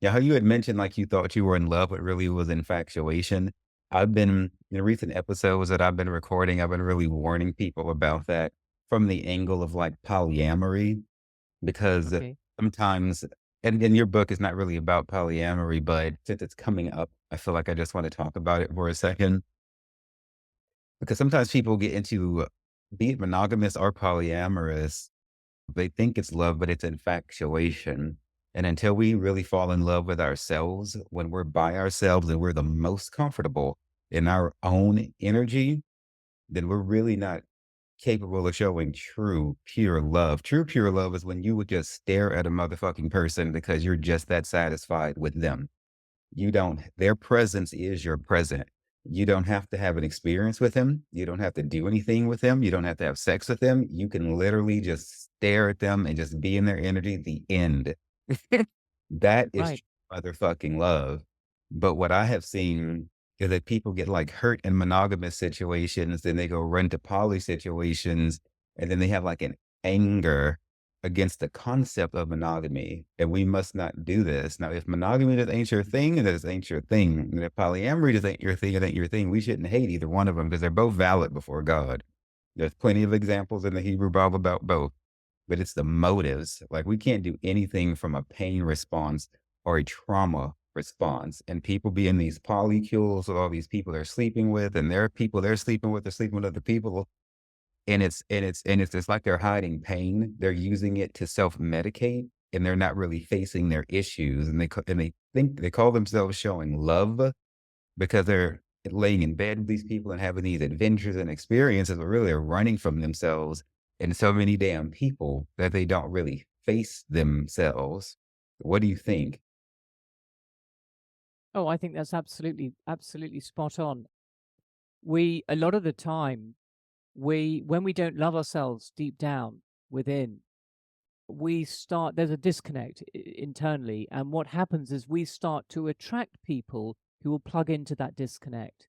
Yeah, how you had mentioned like you thought you were in love, but really was infatuation. I've been in recent episodes that I've been recording, I've been really warning people about that from the angle of like polyamory, because Okay. sometimes, and your book is not really about polyamory, but since it's coming up, I feel like I just want to talk about it for a second. Because sometimes people get into, be it monogamous or polyamorous, they think it's love, but it's infatuation. And until we really fall in love with ourselves, when we're by ourselves and we're the most comfortable in our own energy, then we're really not capable of showing true, pure love. True, pure love is when you would just stare at a motherfucking person because you're just that satisfied with them. You don't their presence is your present. You don't have to have an experience with him. You don't have to do anything with them. You don't have to have sex with them. You can literally just stare at them and just be in their energy. The end. That is Right. true motherfucking love. But what I have seen is that people get like hurt in monogamous situations, then they go run to poly situations, and then they have like an anger against the concept of monogamy. And we must not do this. Now, if monogamy just ain't your thing, then it ain't your thing. And if polyamory just ain't your thing, it ain't your thing. We shouldn't hate either one of them because they're both valid before God. There's plenty of examples in the Hebrew Bible about both, but it's the motives. Like we can't do anything from a pain response or a trauma response. And people be in these polycules with all these people they're sleeping with, and there are people they're sleeping with, they're sleeping with other people. And it's just like they're hiding pain. They're using it to self-medicate and they're not really facing their issues. And they think they call themselves showing love because they're laying in bed with these people and having these adventures and experiences, but really are running from themselves and so many damn people that they don't really face themselves. What do you think? Oh, I think that's absolutely spot on. We a lot of the time, when we don't love ourselves deep down within, we start there's a disconnect internally, and what happens is we start to attract people who will plug into that disconnect.